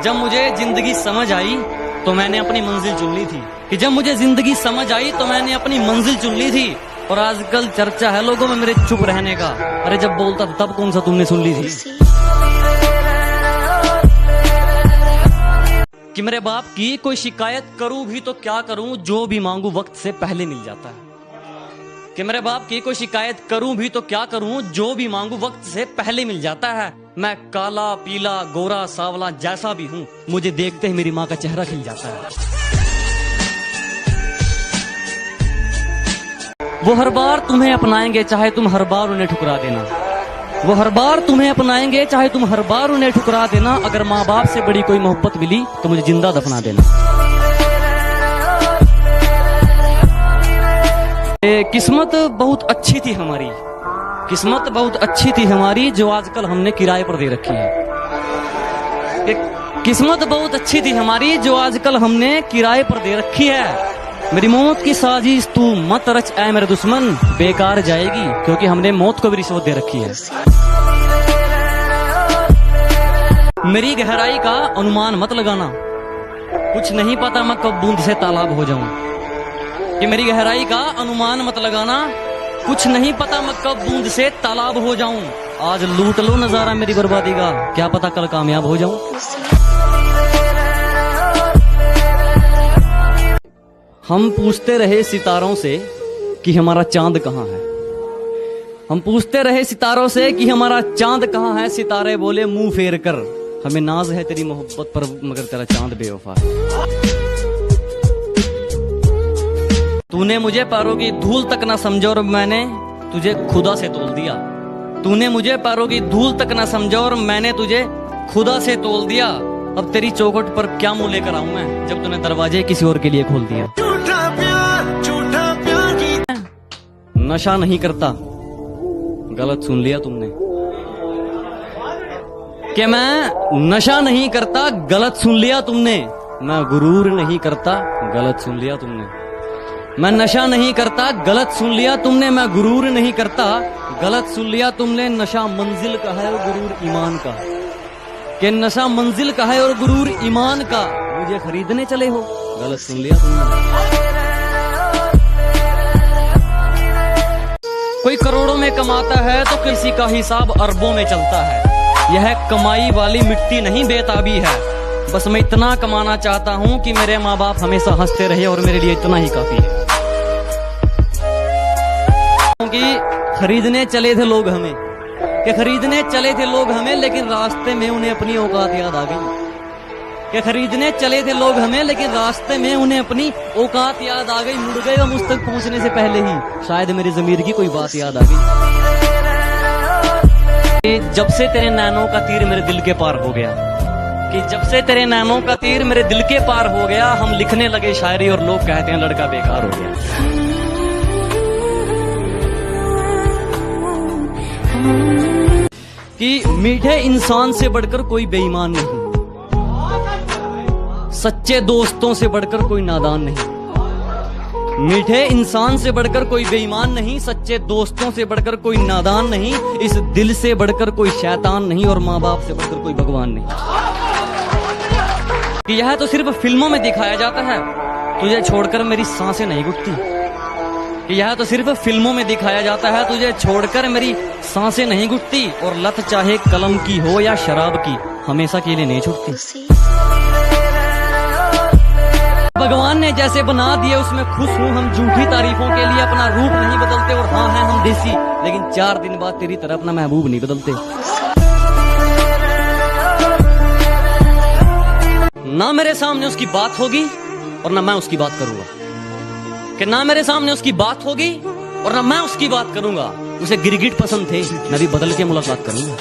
जब मुझे जिंदगी समझ आई तो मैंने अपनी मंजिल चुन ली थी, कि जब मुझे जिंदगी समझ आई तो मैंने अपनी मंजिल चुन ली थी। और आजकल चर्चा है लोगों में मेरे चुप रहने का। अरे जब बोलता था तब कौन सा तुमने सुन ली थी? कि मेरे बाप की कोई शिकायत करूं भी तो क्या करूं, जो भी मांगू वक्त से पहले मिल जाता है। कि मेरे बाप की कोई शिकायत करूं भी तो क्या करूं, जो भी मांगू वक्त से पहले मिल जाता है। मैं काला पीला गोरा सावला जैसा भी हूं, मुझे देखते ही मेरी माँ का चेहरा खिल जाता है। वो हर बार तुम्हें अपनाएंगे चाहे तुम हर बार उन्हें ठुकरा देना। वो हर बार तुम्हें अपनाएंगे चाहे तुम हर बार उन्हें ठुकरा देना। अगर माँ बाप से बड़ी कोई मोहब्बत मिली तो मुझे जिंदा दफना देना। किस्मत बहुत अच्छी थी हमारी, किस्मत बहुत अच्छी थी हमारी, जो आजकल हमने किराए पर दे रखी है। किस्मत बहुत अच्छी थी हमारी, जो आजकल हमने किराए पर दे रखी है। मेरी मौत की साजिश तू मत रच ऐ मेरे दुश्मन, बेकार जाएगी क्योंकि हमने मौत को भी रिश्वत दे रखी है। मेरी गहराई का अनुमान मत लगाना, कुछ नहीं पता मैं कब बूंद से तालाब हो जाऊं। कि मेरी गहराई का अनुमान मत लगाना, कुछ नहीं पता मैं कब बूंद से तालाब हो जाऊं। आज लूट लो नजारा मेरी बर्बादी का, क्या पता कल कामयाब हो जाऊं। हम पूछते रहे सितारों से कि हमारा चांद कहाँ है। हम पूछते रहे सितारों से कि हमारा चांद कहाँ है। सितारे बोले मुंह फेर कर, हमें नाज है तेरी मोहब्बत पर मगर तेरा चांद बेवफा है। तूने मुझे पैरों की धूल तक ना समझा और मैंने तुझे खुदा से तोल दिया। तूने मुझे पैरों की धूल तक ना समझा और मैंने तुझे खुदा से तोल दिया। अब तेरी चौखट पर क्या मुंह लेकर आऊं मैं, जब तूने दरवाजे किसी और के लिए खोल दिया। नशा नहीं करता, गलत सुन लिया तुमने। कि मैं नशा नहीं करता, गलत सुन लिया तुमने। मैं गुरूर नहीं करता, गलत सुन लिया तुमने। मैं नशा नहीं करता, गलत सुन लिया तुमने। मैं गुरूर नहीं करता, गलत सुन लिया तुमने। नशा मंजिल का है और गुरूर ईमान का। कि नशा मंजिल का है और गुरूर ईमान का, मुझे खरीदने चले हो, गलत सुन लिया तुमने। कोई करोड़ों में कमाता है तो किसी का हिसाब अरबों में चलता है। यह कमाई वाली मिट्टी नहीं बेताबी है। बस मैं इतना कमाना चाहता हूँ कि मेरे माँ बाप हमेशा हंसते रहे और मेरे लिए इतना ही काफी है। क्योंकि खरीदने चले थे लोग हमें, कि खरीदने चले थे लोग हमें, लेकिन रास्ते में उन्हें अपनी औकात याद आ गई। कि खरीदने चले थे लोग हमें, लेकिन रास्ते में उन्हें अपनी औकात याद आ गई। मुड़ गए वो मुझ तक पहुंचने से पहले ही, शायद मेरी ज़मीर की कोई बात याद आ गई। जब से तेरे नैनों का तीर मेरे दिल के पार हो गया, कि जब से तेरे नैनों का तीर मेरे दिल के पार हो गया। हम लिखने लगे शायरी और लोग कहते हैं लड़का बेकार हो गया। कि मीठे इंसान से बढ़कर कोई बेईमान नहीं, सच्चे दोस्तों से बढ़कर कोई नादान नहीं। मीठे इंसान से बढ़कर कोई बेईमान नहीं, सच्चे दोस्तों से बढ़कर कोई नादान नहीं। इस दिल से बढ़कर कोई शैतान नहीं और माँ बाप से बढ़कर कोई भगवान नहीं। कि यह तो सिर्फ फिल्मों में दिखाया जाता है, तुझे छोड़कर मेरी सांसें नहीं घुटती। कि यह तो सिर्फ फिल्मों में दिखाया जाता है, तुझे छोड़कर मेरी सांसें नहीं घुटती। और लत चाहे कलम की हो या शराब की, हमेशा के लिए नहीं छूटती। भगवान ने जैसे बना दिए उसमें खुश हूँ। हम झूठी तारीफों के लिए अपना रूप नहीं बदलते। और हाँ हैं हम देसी, लेकिन 4 दिन बाद तेरी तरह अपना महबूब नहीं बदलते। ना मेरे सामने उसकी बात होगी और ना मैं उसकी बात करूंगा। कि ना मेरे सामने उसकी बात होगी और ना मैं उसकी बात करूंगा। उसे गिरगिट पसंद थे, मैं भी बदल के मुलाकात करूंगा।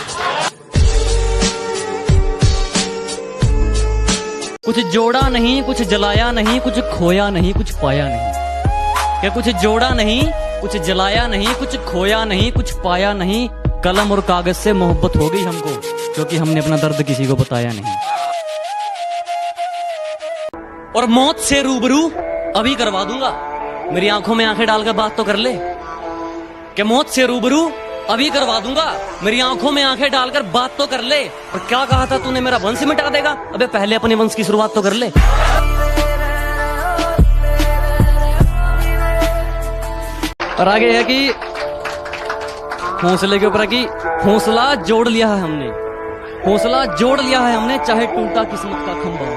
कुछ जोड़ा नहीं, कुछ जलाया नहीं, कुछ खोया नहीं, कुछ पाया नहीं। क्या कुछ जोड़ा नहीं, कुछ जलाया नहीं, कुछ खोया नहीं, कुछ पाया नहीं। कलम और कागज से मोहब्बत हो गई हमको, क्योंकि हमने अपना दर्द किसी को बताया नहीं। और मौत से रूबरू अभी करवा दूंगा, मेरी आंखों में आंखें डालकर बात तो कर ले। कि मौत से रूबरू अभी करवा दूंगा। मेरी आंखों में आंखें डालकर बात तो कर ले। और क्या कहा था तूने, मेरा वंश मिटा देगा? अबे पहले अपने वंश की शुरुआत तो कर ले। और आगे है कि हौसले के ऊपर है कि हौसला जोड़ लिया है हमने, हौसला जोड़ लिया है हमने, चाहे टूटा किस्मत का खंभा हो।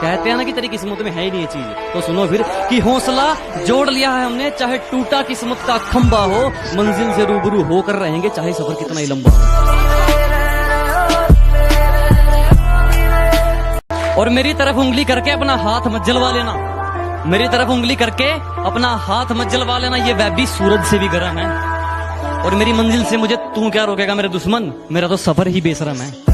कहते हैं ना कि तेरी किस्मत में है ही नहीं ये चीज, तो सुनो फिर कि हौसला जोड़ लिया है हमने, चाहे टूटा किस्मत का खंभा हो, मंजिल से रूबरू होकर रहेंगे चाहे सफर कितना ही लंबा हो। और मेरी तरफ उंगली करके अपना हाथ मत जलवा लेना, मेरी तरफ उंगली करके अपना हाथ मत जलवा लेना, ये वह भी सूरज से भी गर्म है। और मेरी मंजिल से मुझे तू क्या रोकेगा मेरे दुश्मन, मेरा तो सफर ही बेशरम है।